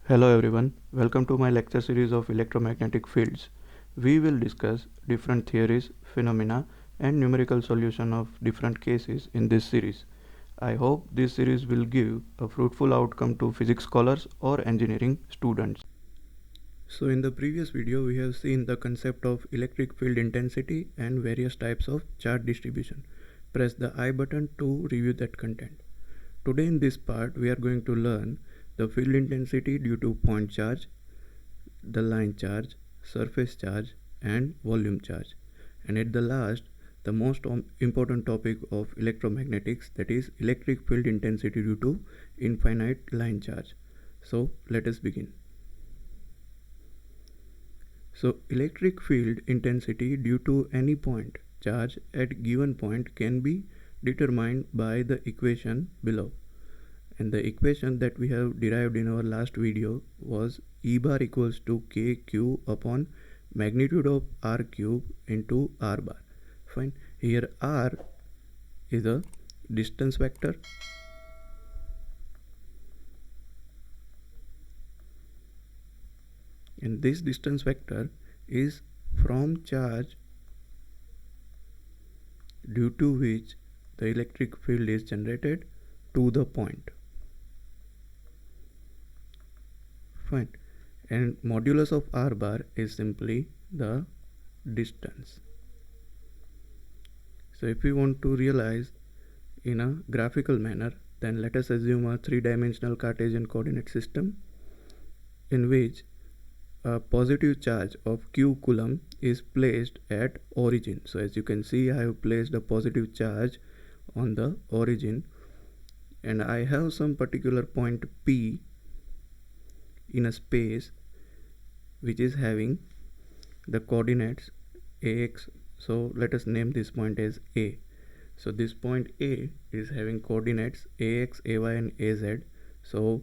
Hello everyone, welcome to my lecture series of electromagnetic fields. We will discuss different theories, phenomena and numerical solution of different cases in this series. I hope this series will give a fruitful outcome to physics scholars or engineering students. So in the previous video we have seen the concept of electric field intensity and various types of charge distribution. Press the I button to review that content. Today in this part we are going to learn the field intensity due to point charge, the line charge, surface charge and volume charge. And at the last, the most important topic of electromagnetics, that is electric field intensity due to infinite line charge. So let us begin. So electric field intensity due to any point charge at given point can be determined by the equation below. And the equation that we have derived in our last video was E bar equals to KQ upon magnitude of R cube into R bar. Fine. Here R is a distance vector. And this distance vector is from charge due to which the electric field is generated to the point. Fine. And modulus of R bar is simply the distance. So if we want to realize in a graphical manner, then let us assume a three-dimensional Cartesian coordinate system in which a positive charge of q coulomb is placed at origin. So as you can see, I have placed a positive charge on the origin and I have some particular point P in a space which is having the coordinates ax. So let us name this point as A. So this point A is having coordinates ax, ay and az. So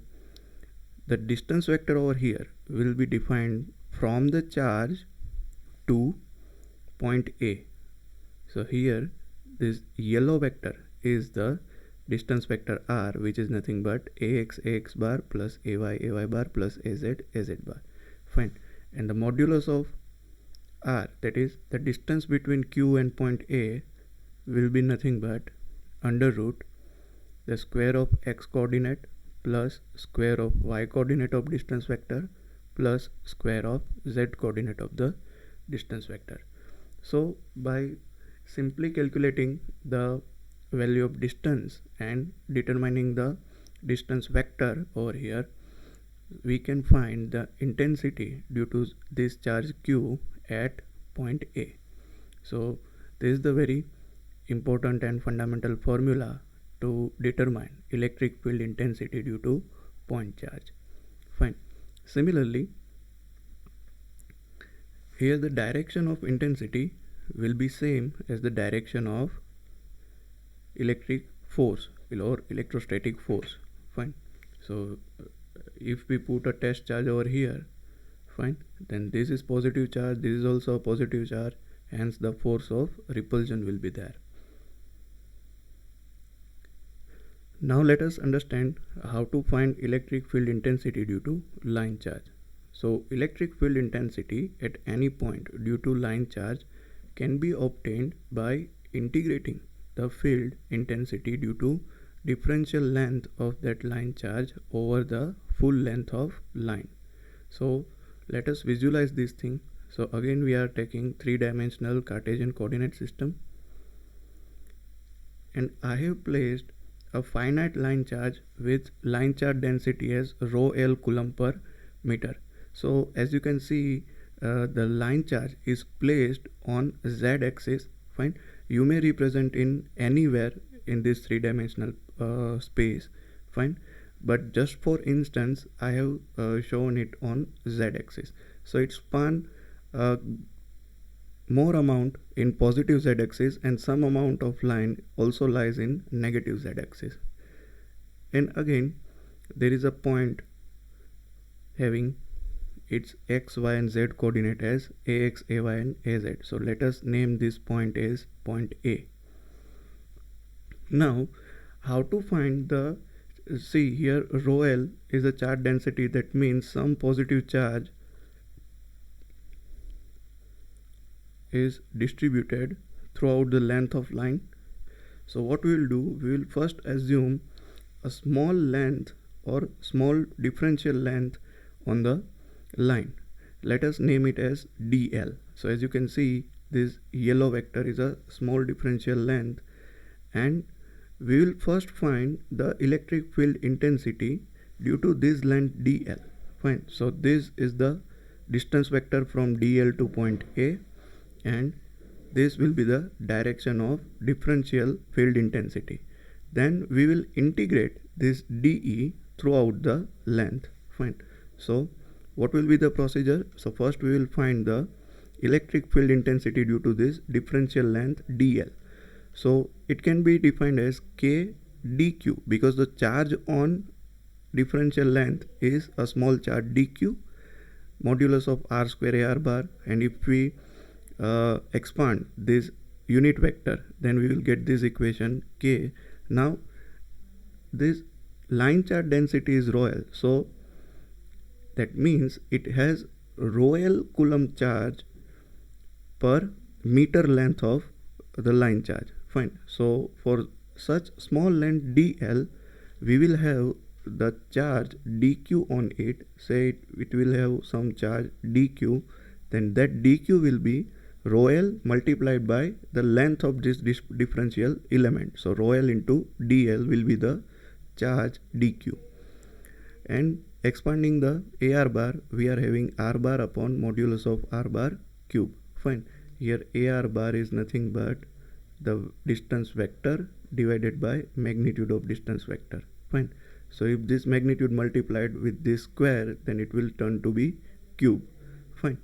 the distance vector over here will be defined from the charge to point A. So here this yellow vector is the distance vector r, which is nothing but ax bar plus ay bar plus az bar. Fine. And the modulus of r, that is the distance between q and point A, will be nothing but under root the square of x coordinate plus square of y coordinate of distance vector plus square of z coordinate of the distance vector. So by simply calculating the value of distance and determining the distance vector over here, we can find the intensity due to this charge q at point A. So this is the very important and fundamental formula to determine electric field intensity due to point charge. Fine. Similarly, here the direction of intensity will be same as the direction of electric force or electrostatic force. Fine. So if we put a test charge over here, fine, then this is positive charge, this is also a positive charge, hence the force of repulsion will be there. Now let us understand how to find electric field intensity due to line charge. So electric field intensity at any point due to line charge can be obtained by integrating the field intensity due to differential length of that line charge over the full length of line. So let us visualize this thing. So again we are taking three-dimensional Cartesian coordinate system and I have placed a finite line charge with line charge density as rho L coulomb per meter. So as you can see, the line charge is placed on z-axis. Fine. You may represent in anywhere in this three-dimensional space. Fine. But just for instance, I have shown it on z-axis. So it span more amount in positive z-axis and some amount of line also lies in negative z-axis. And again there is a point having its x, y and z coordinate as ax, ay and az. So let us name this point as point A. Now how to find the see here, rho L is a charge density. That means some positive charge is distributed throughout the length of line. So what we will do, we will first assume a small length or small differential length on the line. Let us name it as dl. So as you can see, this yellow vector is a small differential length, and we will first find the electric field intensity due to this length dl. Fine. So this is the distance vector from dl to point A, and this will be the direction of differential field intensity. Then we will integrate this dE throughout the length. Fine. So what will be the procedure? So first we will find the electric field intensity due to this differential length dl. So it can be defined as k dq, because the charge on differential length is a small charge dq, modulus of r square ar bar, and if we expand this unit vector, then we will get this equation k. Now this line charge density is rho L, so that means it has rho L coulomb charge per meter length of the line charge. Fine. So for such small length dl, we will have the charge dq on it. Say it will have some charge dq, then that dq will be rho L multiplied by the length of this differential element. So rho L into dl will be the charge dq, and expanding the ar bar, we are having r bar upon modulus of r bar cube. Fine. Here ar bar is nothing but the distance vector divided by magnitude of distance vector. Fine. So if this magnitude multiplied with this square, then it will turn to be cube. Fine.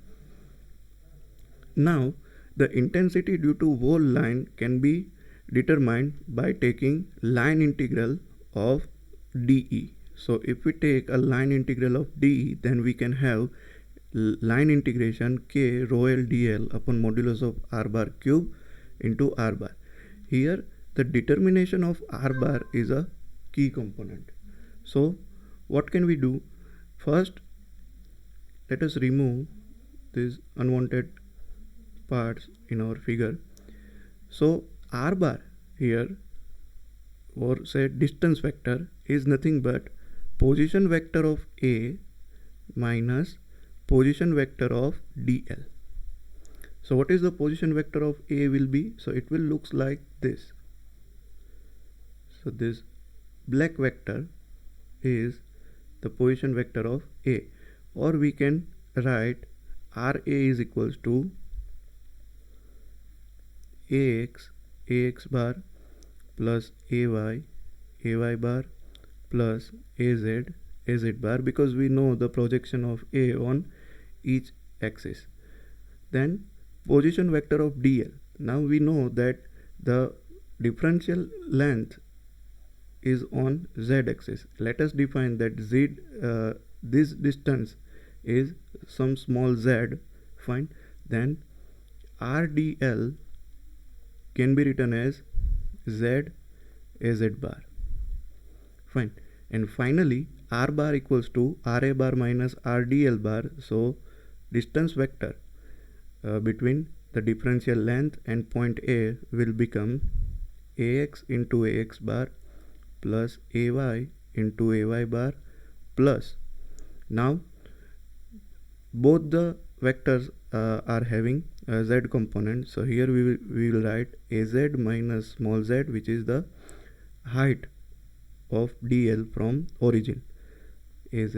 Now the intensity due to whole line can be determined by taking line integral of dE. So if we take a line integral of dE, then we can have line integration k rho L dl upon modulus of r bar cube into r bar. Here the determination of r bar is a key component. So what can we do? First, let us remove these unwanted parts in our figure. So r bar here, or say distance vector, is nothing but position vector of A minus position vector of dl. So what is the position vector of A will be? So it will looks like this. So this black vector is the position vector of A, or we can write RA is equals to AX bar plus AY bar plus AZ bar, because we know the projection of A on each axis. Then position vector of dl. Now we know that the differential length is on z axis. Let us define that this distance is some small z. Fine. Then rdl can be written as z az bar. Fine. And finally r bar equals to ra bar minus rdl bar. So distance vector between the differential length and point A will become ax into ax bar plus ay into ay bar plus, now both the vectors are having a z component. So here we will write az minus small z, which is the height of dl from origin, az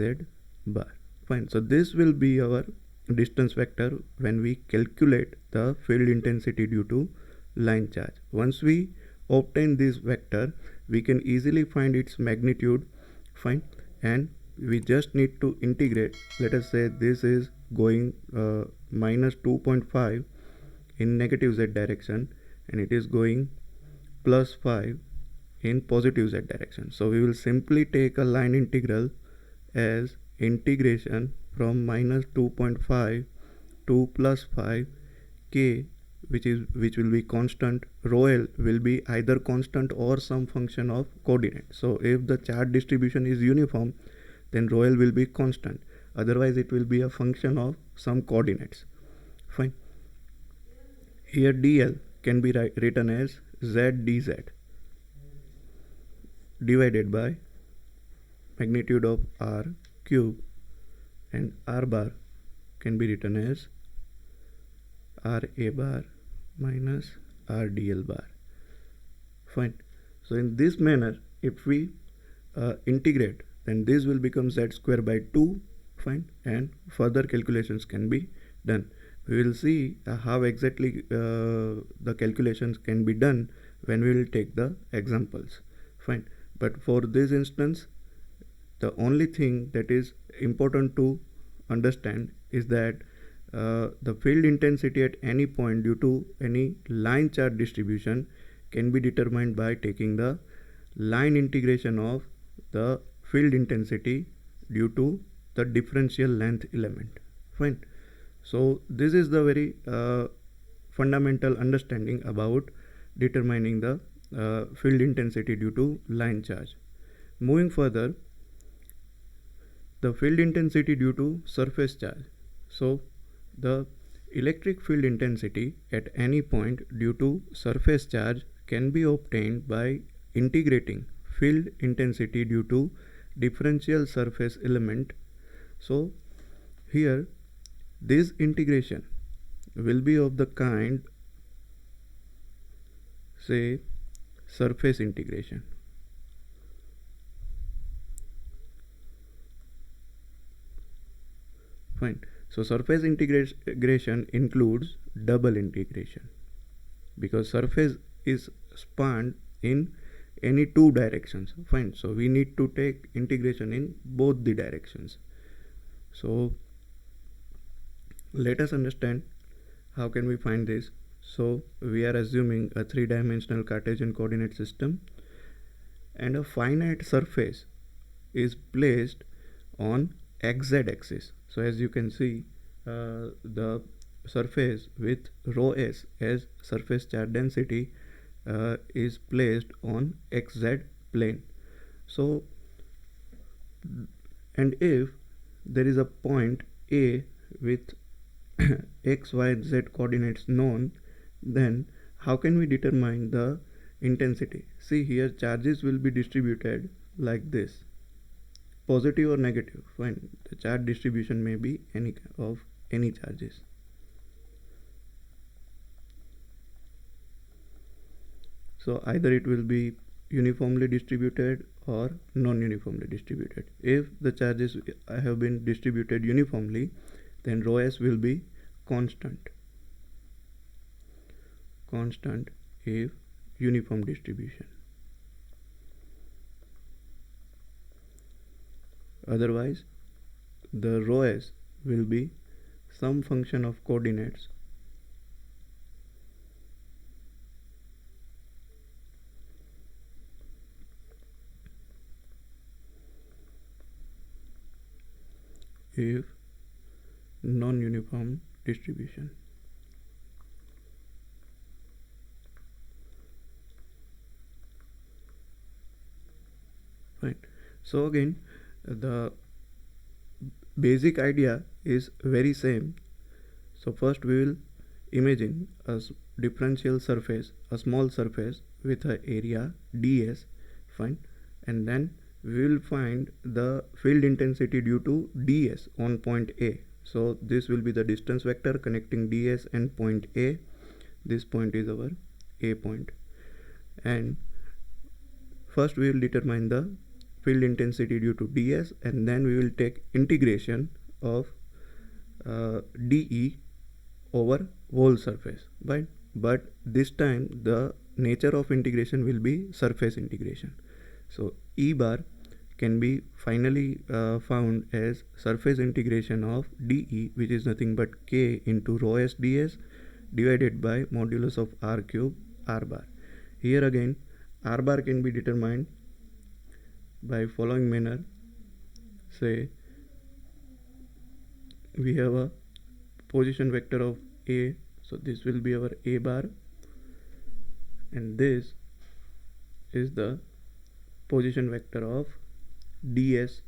bar. Fine. So this will be our distance vector when we calculate the field intensity due to line charge. Once we obtain this vector, we can easily find its magnitude. Fine. And we just need to integrate. Let us say this is going minus 2.5 in negative z direction, and it is going plus 5 in positive z direction. So we will simply take a line integral as integration from minus 2.5 to plus 5 k which will be constant, rho L will be either constant or some function of coordinate. So if the charge distribution is uniform, then rho L will be constant. Otherwise, it will be a function of some coordinates. Fine. Here dl can be written as z dz divided by magnitude of r cube, and r bar can be written as r a bar minus r dl bar. Fine. So in this manner, if we integrate, then this will become z square by 2. Fine. And further calculations can be done. We will see how exactly the calculations can be done when we will take the examples. Fine. But for this instance, the only thing that is important to understand is that the field intensity at any point due to any line charge distribution can be determined by taking the line integration of the field intensity due to the differential length element. Fine. So this is the very fundamental understanding about determining the field intensity due to line charge. Moving further, the field intensity due to surface charge. So the electric field intensity at any point due to surface charge can be obtained by integrating field intensity due to differential surface element. So here this integration will be of the kind, say, surface integration. Fine. So surface integration includes double integration, because surface is spanned in any two directions. Fine. So we need to take integration in both the directions. So let us understand how can we find this. So we are assuming a three-dimensional Cartesian coordinate system, and a finite surface is placed on xz axis. So as you can see, the surface with rho s as surface charge density is placed on xz plane. So, and if there is a point A with x, y, and z coordinates known, then how can we determine the intensity? See, here charges will be distributed like this, positive or negative. Fine. The charge distribution may be any charges. So either it will be uniformly distributed or non-uniformly distributed. If the charges have been distributed uniformly, then rho s will be constant if uniform distribution. Otherwise, the rho s will be some function of coordinates if non-uniform distribution. Right. So again, the basic idea is very same. So first we will imagine a differential surface, a small surface with an area ds. Fine. And then we will find the field intensity due to ds on point A. So this will be the distance vector connecting ds and point A. This point is our A point. And first we will determine the field intensity due to ds, and then we will take integration of dE over whole surface. Right? But this time the nature of integration will be surface integration. So E bar can be finally found as surface integration of dE, which is nothing but k into rho s ds divided by modulus of r cube r bar. Here again, r bar can be determined by following manner. Say we have a position vector of A So this will be our A bar, and this is the position vector of ds.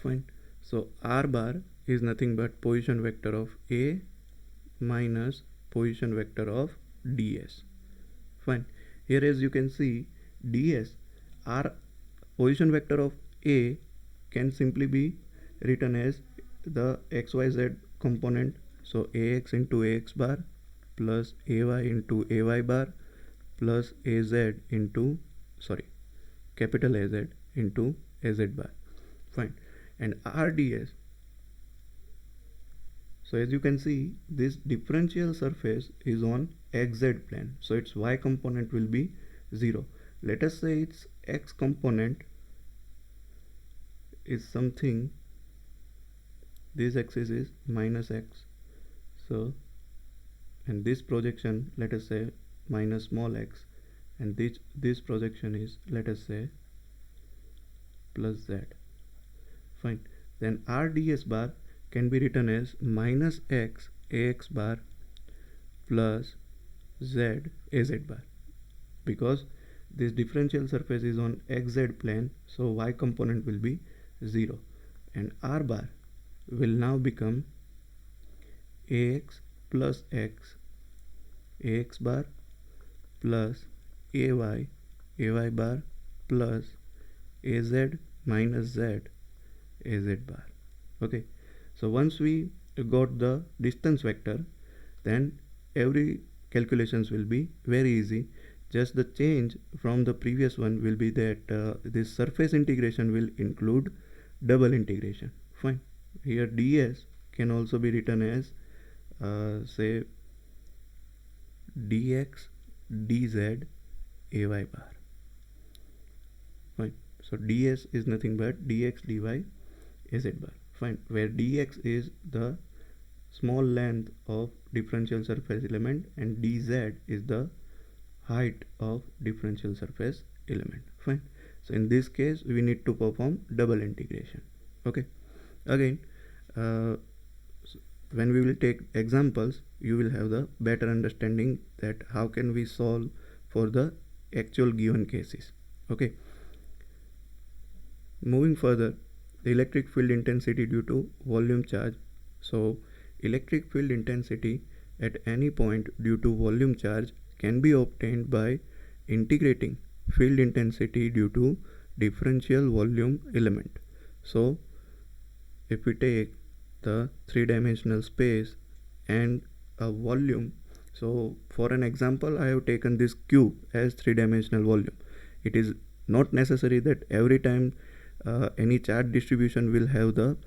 Fine. So R bar is nothing but position vector of A minus position vector of ds. Fine. Here, as you can see, ds, R position vector of A can simply be written as the xyz component. So ax into ax bar plus ay into ay bar plus az into, capital Az into az bar. Fine. And rds, so as you can see, this differential surface is on xz plane, so its y component will be 0. Let us say its x component is something, this axis is minus x, so, and this projection, let us say minus small x, and this projection is, let us say, plus z. Fine. Then rds bar can be written as minus x ax bar plus z az bar, because this differential surface is on xz plane, so y component will be 0, and r bar will now become ax plus x ax bar plus ay bar plus az minus z az bar. Okay, so once we got the distance vector, then every calculations will be very easy. Just the change from the previous one will be that this surface integration will include double integration. Fine. Here ds can also be written as say dx dz ay bar. Fine. So ds is nothing but dx dy az bar. Fine. Where dx is the small length of differential surface element and dz is the height of differential surface element. Fine. So in this case we need to perform double integration. Okay. Again, when we will take examples, you will have the better understanding that how can we solve for the actual given cases. Okay. Moving further, the electric field intensity due to volume charge. So electric field intensity at any point due to volume charge can be obtained by integrating field intensity due to differential volume element. So if we take the three-dimensional space and a volume, so for an example I have taken this cube as three-dimensional volume. It is not necessary that every time any charge distribution will have the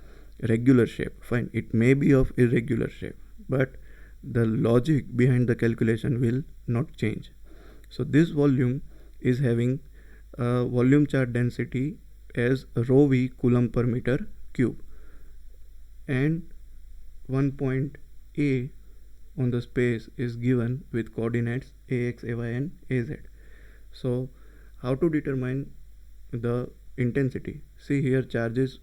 regular shape. Fine, it may be of irregular shape, but the logic behind the calculation will not change. So this volume is having a volume charge density as rho v coulomb per meter cube, and one point A on the space is given with coordinates ax, ay and az. So how to determine the intensity? See, here charges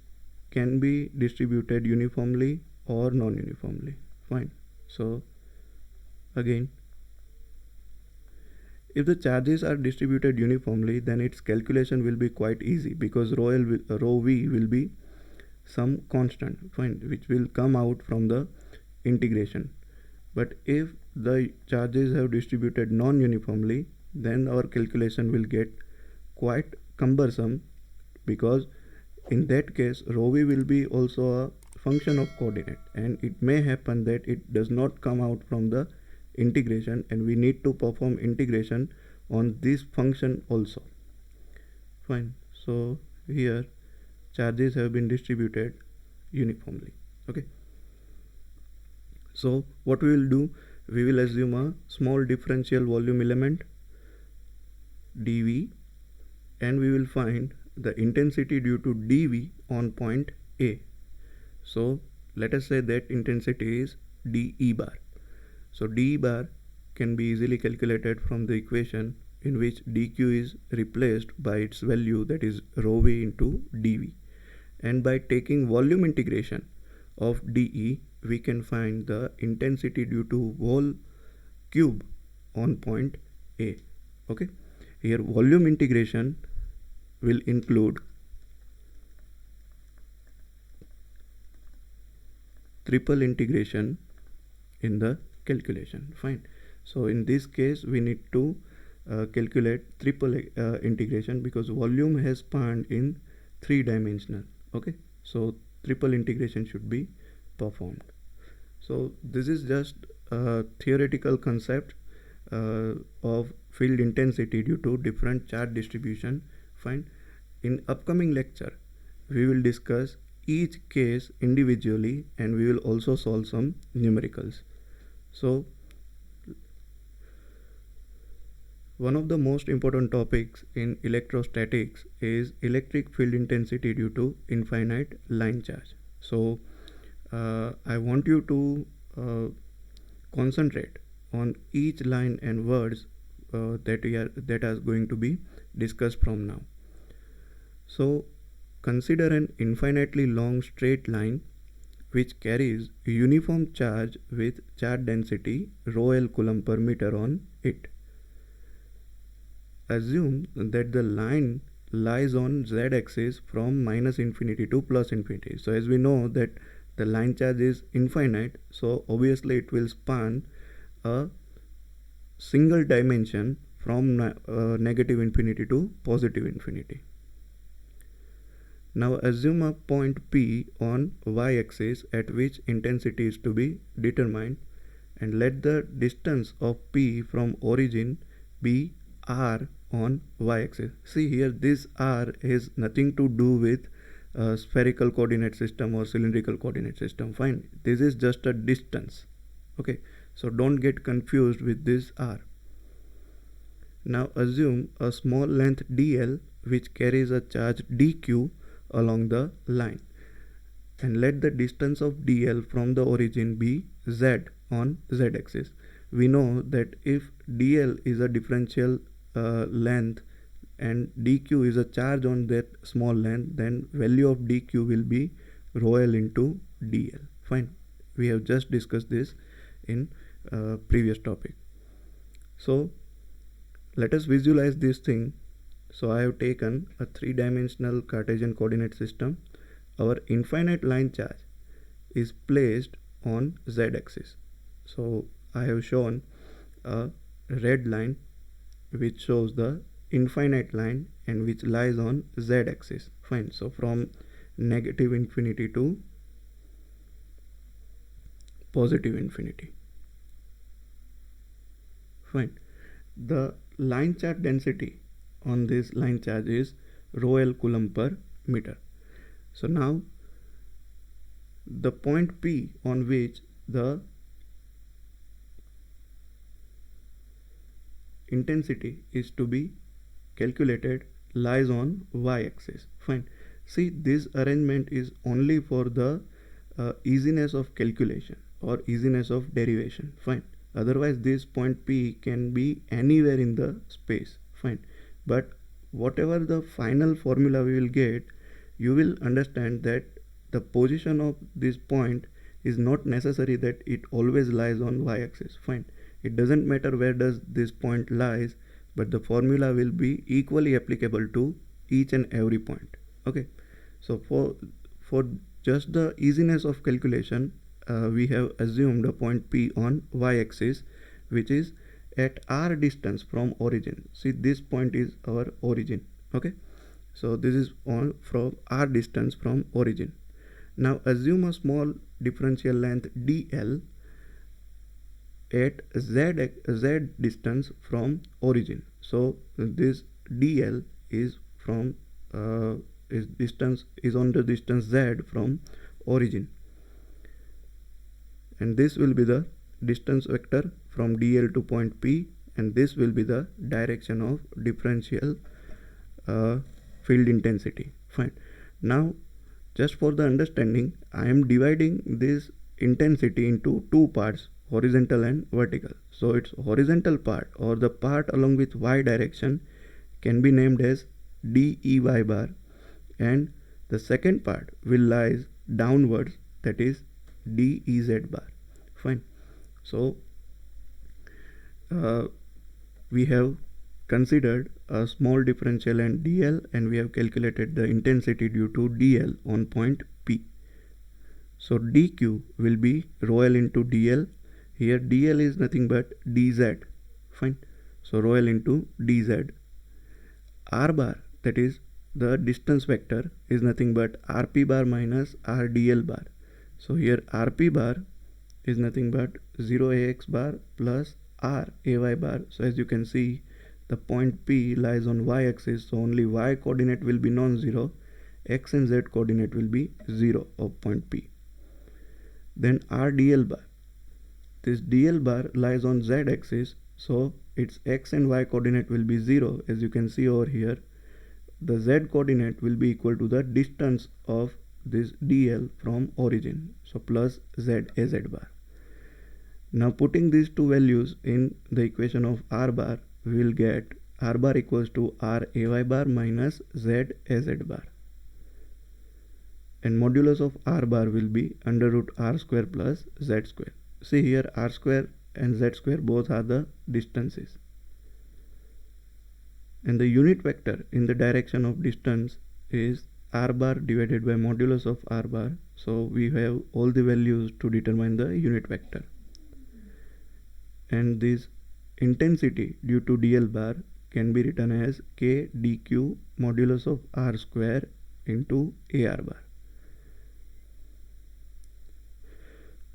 can be distributed uniformly or non-uniformly. Fine. So again, if the charges are distributed uniformly, then its calculation will be quite easy, because rho v will be some constant, fine, which will come out from the integration. But if the charges have distributed non-uniformly, then our calculation will get quite cumbersome, because in that case rho v will be also a function of coordinate, and it may happen that it does not come out from the integration, and we need to perform integration on this function also. Fine. So here charges have been distributed uniformly. Okay. So what we will do, we will assume a small differential volume element dV, and we will find the intensity due to dV on point A. So let us say that intensity is dE bar. So dE bar can be easily calculated from the equation in which dq is replaced by its value, that is rho v into dV, and by taking volume integration of dE, we can find the intensity due to whole cube on point A. Okay, here volume integration will include triple integration in the calculation. Fine. So in this case we need to calculate triple integration because volume has spanned in 3-dimensional. Okay, so triple integration should be performed. So this is just a theoretical concept of field intensity due to different charge distribution. Fine. In upcoming lecture we will discuss each case individually and we will also solve some numericals. So one of the most important topics in electrostatics is electric field intensity due to infinite line charge. So I want you to concentrate on each line and words that are going to be discussed from now. So consider an infinitely long straight line which carries uniform charge with charge density ρL coulomb per meter on it. Assume that the line lies on z-axis from -infinity to +infinity. So as we know that the line charge is infinite, so obviously it will span a single dimension from -infinity to +infinity. Now assume a point P on y-axis at which intensity is to be determined and let the distance of P from origin be r on y-axis. See here, this r has nothing to do with spherical coordinate system or cylindrical coordinate system. Fine, this is just a distance. Okay, so don't get confused with this r. Now assume a small length dl which carries a charge dq along the line and let the distance of dl from the origin be z on z-axis. We know that if dl is a differential length and dq is a charge on that small length, then value of dq will be ρL into dl. Fine, we have just discussed this in previous topic. So let us visualize this thing. So I have taken a 3-dimensional Cartesian coordinate system. Our infinite line charge is placed on z-axis. So I have shown a red line which shows the infinite line and which lies on z-axis. Fine. So from -infinity to +infinity. Fine. The line charge density on this line charge is ρL coulomb per meter. So now the point P on which the intensity is to be calculated lies on y-axis. Fine. See, this arrangement is only for the easiness of calculation or easiness of derivation. Fine. Otherwise this point P can be anywhere in the space. Fine. But whatever the final formula we will get, you will understand that the position of this point is not necessary that it always lies on y-axis. Fine. It doesn't matter where does this point lies, but the formula will be equally applicable to each and every point. Okay. So for just the easiness of calculation, we have assumed a point P on y-axis which is at r distance from origin. See, this point is our origin. Okay, so this is on from r distance from origin. Now assume a small differential length dl at z distance from origin. So this dl is from is on the distance z from origin, and this will be the distance vector from dl to point P, and this will be the direction of differential field intensity. Fine. Now just for the understanding, I am dividing this intensity into two parts, horizontal and vertical. So its horizontal part or the part along with y direction can be named as dEy bar, and the second part will lies downwards, that is dEz bar. Fine. So we have considered a small differential and dl, and we have calculated the intensity due to dl on point P. So dq will be rho l into dl. Here dl is nothing but dz. Fine. So rho l into dz. R bar, that is the distance vector, is nothing but rp bar minus rdl bar. So here rp bar is nothing but 0ax bar plus r ay bar. So as you can see, the point P lies on y-axis, so only y coordinate will be non-zero, x and z coordinate will be 0 of point P. Then rdl bar, this dl bar lies on z-axis, so its x and y coordinate will be 0. As you can see over here, the z coordinate will be equal to the distance of this dl from origin, so plus z az bar. Now putting these two values in the equation of r bar, we will get r bar equals to r ay bar minus z az bar, and modulus of r bar will be under root r square plus z square. See here, r square and z square both are the distances, and the unit vector in the direction of distance is r bar divided by modulus of r bar. So we have all the values to determine the unit vector, and this intensity due to dl bar can be written as k dq modulus of r square into ar bar.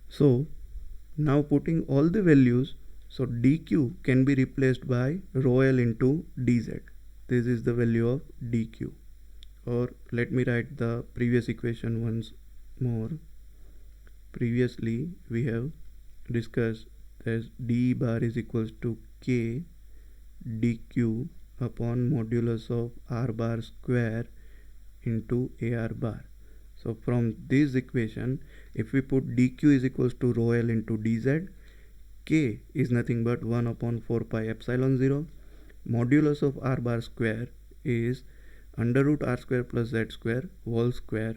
So now putting all the values, so dq can be replaced by rho l into dz. This is the value of dq. Or let me write the previous equation once more. Previously we have discussed as d bar is equals to k dq upon modulus of r bar square into ar bar. So from this equation, if we put dq is equals to rho l into dz, k is nothing but 1 upon 4 pi epsilon 0. Modulus of r bar square is under root r square plus z square whole square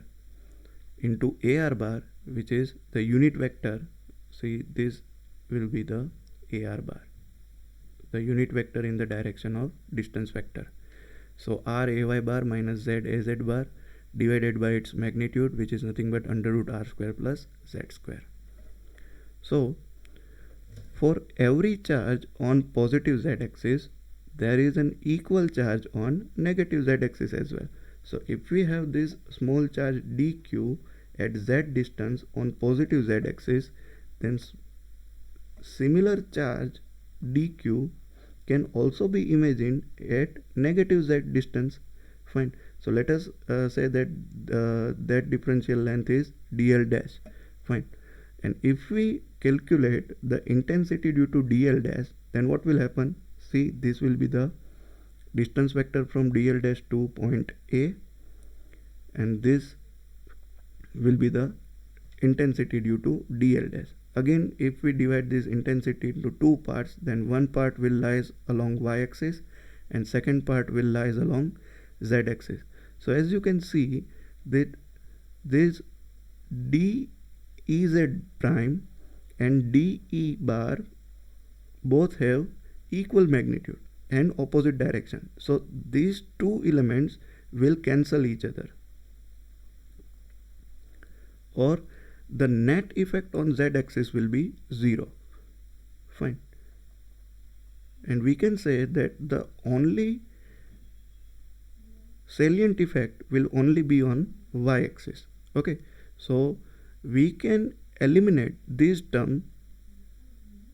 into ar bar, which is the unit vector. See, this will be the ar bar, the unit vector in the direction of distance vector. So r ay bar minus z az bar divided by its magnitude, which is nothing but under root r square plus z square. So for every charge on positive z-axis, there is an equal charge on negative z-axis as well. So if we have this small charge dq at z distance on positive z-axis, then similar charge dq can also be imagined at negative z distance. Fine. So let us say that that differential length is dl dash. Fine. And if we calculate the intensity due to dl dash, then what will happen? See, this will be the distance vector from dl dash to point A, and this will be the intensity due to dl dash. Again, if we divide this intensity into two parts, then one part will lies along y-axis and second part will lies along z-axis. So as you can see that this dEz prime and dE bar both have equal magnitude and opposite direction. So these two elements will cancel each other, or the net effect on z-axis will be 0. Fine. And we can say that the only salient effect will only be on y-axis. Okay. So we can eliminate this term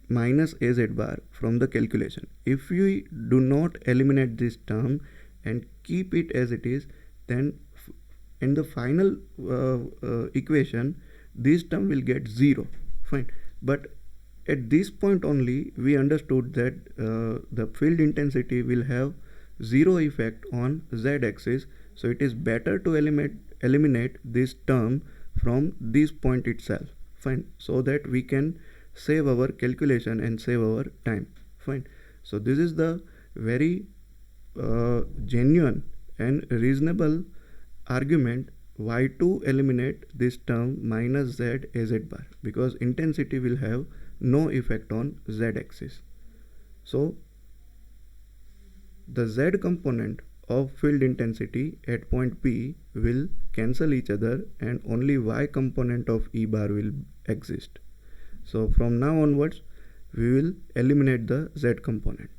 minus az bar from the calculation. If we do not eliminate this term and keep it as it is, then in the final equation this term will get 0. Fine. But at this point only we understood that the field intensity will have 0 effect on z-axis, so it is better to eliminate this term from this point itself. Fine. So that we can save our calculation and save our time. Fine. So this is the very genuine and reasonable argument why to eliminate this term minus z az bar, because intensity will have no effect on z axis. So the z component of field intensity at point P will cancel each other and only y component of E bar will exist. So from now onwards we will eliminate the z component.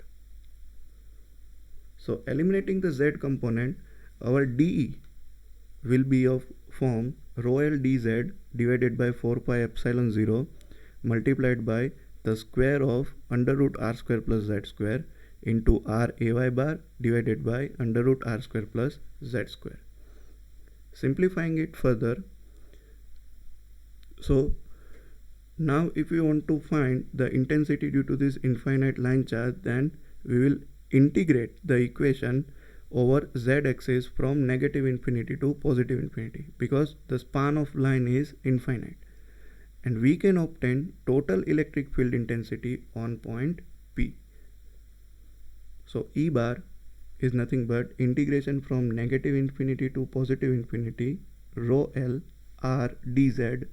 So eliminating the z component, our dE will be of form rho L dz divided by 4 pi epsilon 0 multiplied by the square of under root r square plus z square into r ay bar divided by under root r square plus z square. Simplifying it further, so now if we want to find the intensity due to this infinite line charge, then we will integrate the equation over z-axis from negative infinity to positive infinity, because the span of line is infinite, and we can obtain total electric field intensity on point P. So E bar is nothing but integration from negative infinity to positive infinity rho L r dz.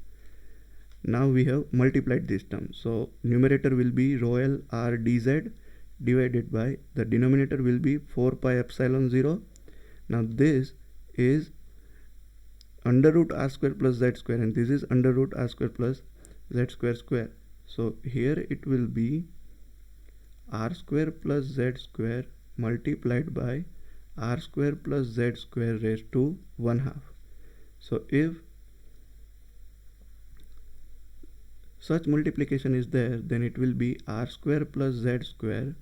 Now we have multiplied this term, so numerator will be rho L r dz divided by the denominator will be 4 pi epsilon 0. Now this is under root r square plus z square, and this is under root r square plus z square square. So here it will be r square plus z square multiplied by r square plus z square raised to 1/2. So if such multiplication is there, then it will be r square plus z square.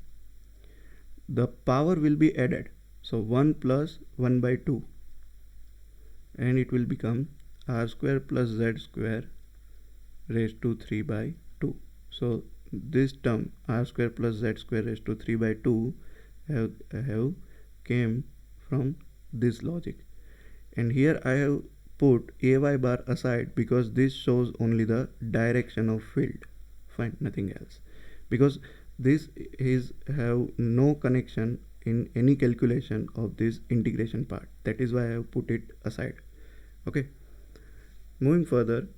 The power will be added, so 1 plus 1 by 2, and it will become r square plus z square raised to 3 by 2. So this term r square plus z square raised to 3 by 2 have came from this logic, and here I have put ay bar aside because this shows only the direction of field, fine, nothing else, because this is have no connection in any calculation of this integration part. That is why I have put it aside. Okay, moving further,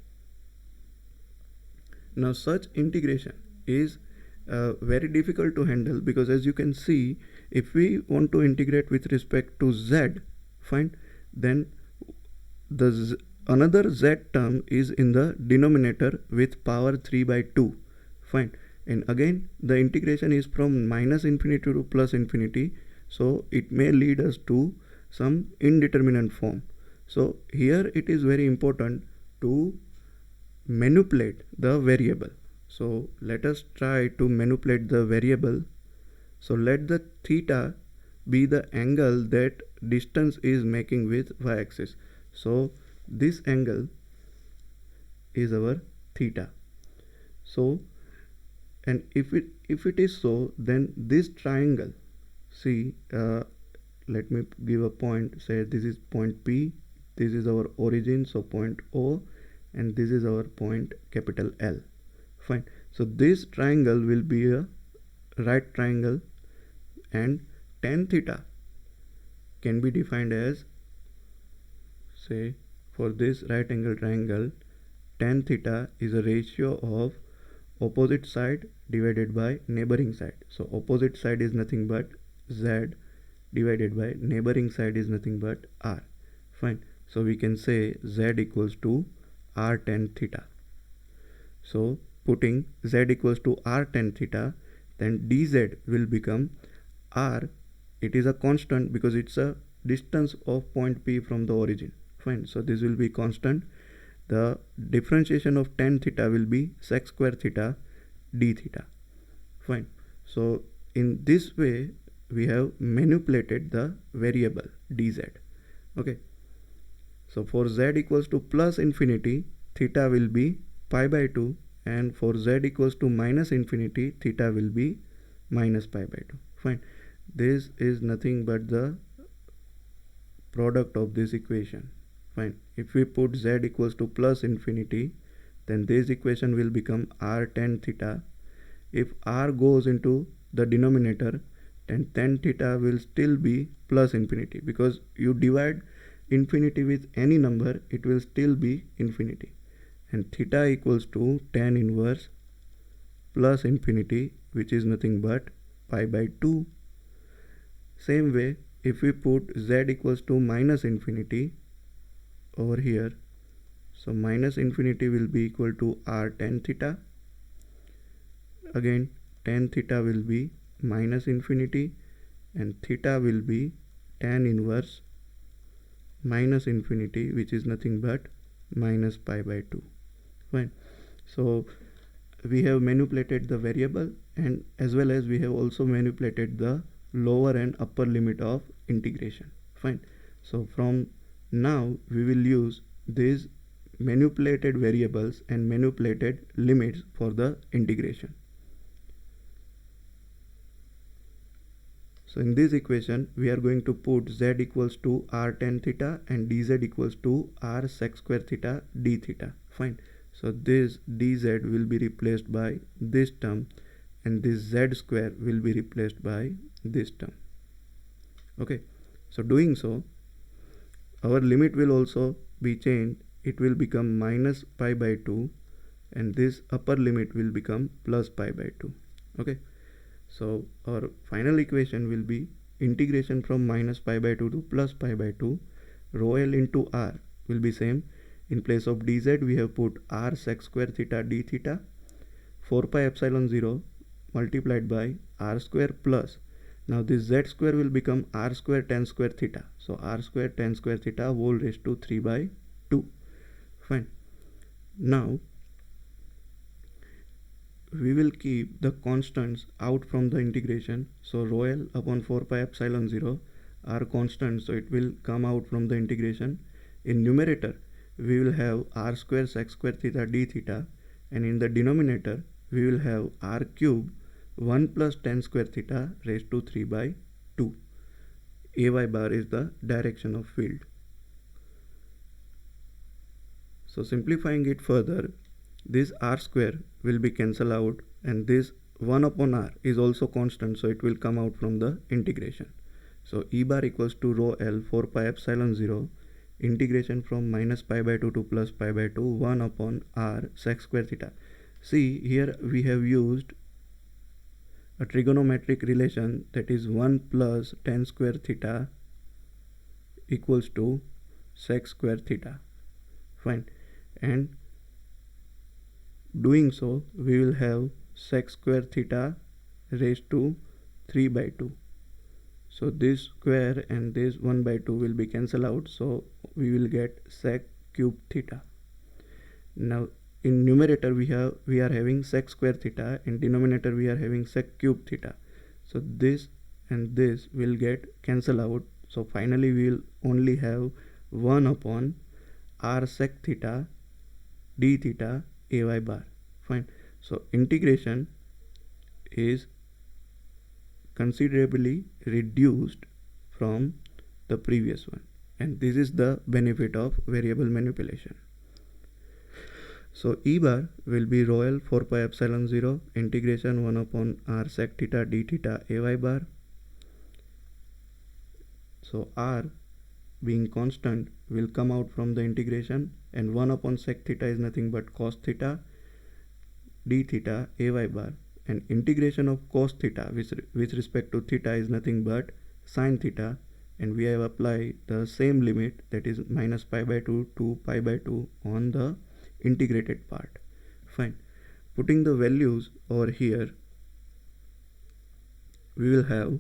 now such integration is very difficult to handle, because as you can see, if we want to integrate with respect to z, fine, then the another z term is in the denominator with power 3 by 2, fine, and again the integration is from minus infinity to plus infinity, so it may lead us to some indeterminate form. So here it is very important to manipulate the variable. So let us try to manipulate the variable. So let the theta be the angle that distance is making with y-axis. So this angle is our theta. So, and if it is so, then this triangle, see, let me give a point, say this is point P, this is our origin, so point O, and this is our point capital L, fine. So this triangle will be a right triangle, and tan theta can be defined as, say, for this right angle triangle, tan theta is a ratio of opposite side divided by neighboring side. So opposite side is nothing but z divided by neighboring side is nothing but r, fine. So we can say z equals to r tan theta. So putting z equals to r tan theta, then dz will become r. It is a constant because it's a distance of point P from the origin, fine. So this will be constant. The differentiation of tan theta will be sec square theta d theta, fine. So in this way we have manipulated the variable dz. Okay, so for z equals to plus infinity, theta will be pi by 2, and for z equals to minus infinity, theta will be minus pi by 2, fine. This is nothing but the product of this equation, fine. If we put z equals to plus infinity, then this equation will become r tan theta. If r goes into the denominator, then tan theta will still be plus infinity, because you divide infinity with any number, it will still be infinity. And theta equals to tan inverse plus infinity, which is nothing but pi by 2. Same way, if we put z equals to minus infinity over here, so minus infinity will be equal to r tan theta. Again, tan theta will be minus infinity and theta will be tan inverse minus infinity, which is nothing but minus pi by 2. Fine. So we have manipulated the variable, and as well as we have also manipulated the lower and upper limit of integration. Fine. So from now we will use these manipulated variables and manipulated limits for the integration. So in this equation we are going to put z equals to r tan theta and dz equals to r sec square theta d theta. Fine. So this dz will be replaced by this term and this z square will be replaced by this term. Okay. So doing so, our limit will also be changed. It will become minus pi by 2 and this upper limit will become plus pi by 2. Okay. So our final equation will be integration from minus pi by 2 to plus pi by 2. Rho L into r will be same. In place of dz we have put r sec square theta d theta, 4 pi epsilon 0 multiplied by r square plus, now this z square will become r square tan square theta. So r square tan square theta whole raised to 3 by 2. Fine. Now we will keep the constants out from the integration. So rho L upon 4 pi epsilon 0 are constants, so it will come out from the integration. In numerator we will have r square sec square theta d theta, and in the denominator we will have r cube 1 plus tan square theta raised to 3 by 2. Ay bar is the direction of field. So simplifying it further, this r square will be cancelled out and this 1 upon r is also constant, so it will come out from the integration. So E bar equals to rho L 4 pi epsilon 0 integration from minus pi by 2 to plus pi by 2 1 upon r sec square theta. See, here we have used a trigonometric relation, that is 1 plus tan square theta equals to sec square theta. Fine. And doing so we will have sec square theta raised to 3 by 2. So this square and this 1 by 2 will be cancelled out, so we will get sec cube theta. Now in numerator we are having sec square theta, in denominator we are having sec cube theta. So this and this will get cancelled out, so finally we will only have 1 upon r sec theta d theta ay bar. Fine. So integration is considerably reduced from the previous one, and this is the benefit of variable manipulation. So E bar will be rho L 4 pi epsilon 0 integration 1 upon r sec theta d theta ay bar. So r being constant will come out from the integration, and 1 upon sec theta is nothing but cos theta d theta ay bar, and integration of cos theta with respect to theta is nothing but sin theta, and we have applied the same limit, that is minus pi by 2 to pi by 2 on the integrated part. Fine. Putting the values over here, we will have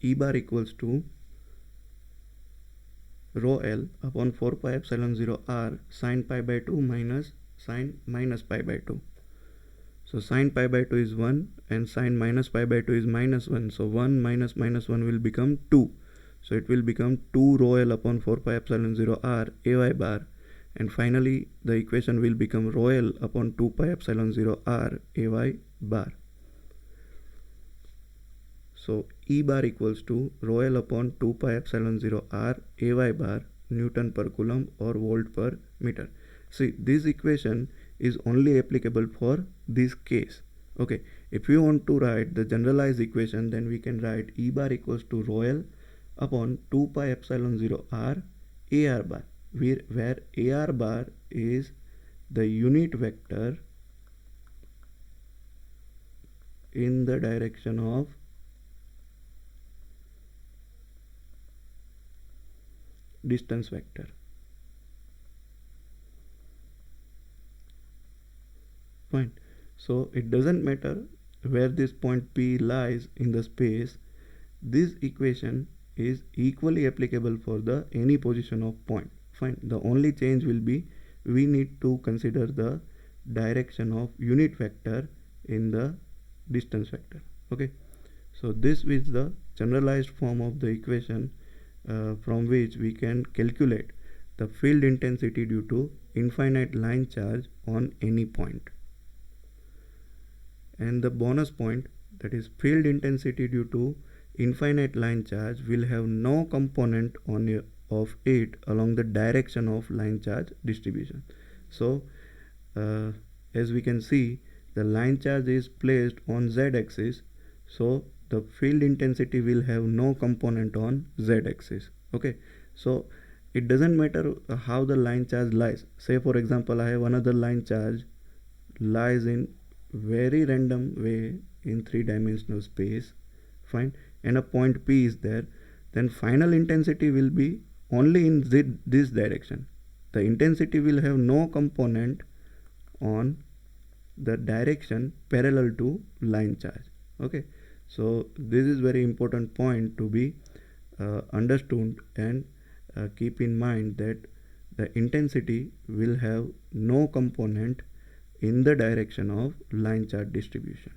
E bar equals to rho L upon 4 pi epsilon 0 r sin pi by 2 minus sin minus pi by 2. So sin pi by 2 is 1 and sin minus pi by 2 is minus 1. So 1 minus minus 1 will become 2. So it will become 2 rho L upon 4 pi epsilon 0 r ay bar, and finally the equation will become rho L upon 2 pi epsilon 0 r ay bar. So E bar equals to rho L upon 2 pi epsilon 0 r ay bar Newton per coulomb or volt per meter. See, this equation is only applicable for this case. Okay, if you want to write the generalized equation, then we can write E bar equals to rho L upon 2 pi epsilon 0 r AR bar, where AR bar is the unit vector in the direction of distance vector. Fine. So it doesn't matter where this point P lies in the space. This equation is equally applicable for the any position of point. Fine. The only change will be we need to consider the direction of unit vector in the distance vector. Okay. So this is the generalized form of the equation from which we can calculate the field intensity due to infinite line charge on any point. And the bonus point, that is field intensity due to infinite line charge, will have no component of it along the direction of line charge distribution. So as we can see, the line charge is placed on z-axis, so the field intensity will have no component on z-axis. Okay, so it doesn't matter how the line charge lies. Say for example, I have another line charge lies in very random way in three-dimensional space. Fine. And a point P is there, then final intensity will be only in this direction. The intensity will have no component on the direction parallel to line charge. Okay, so this is very important point to be understood, and keep in mind that the intensity will have no component in the direction of line charge distribution.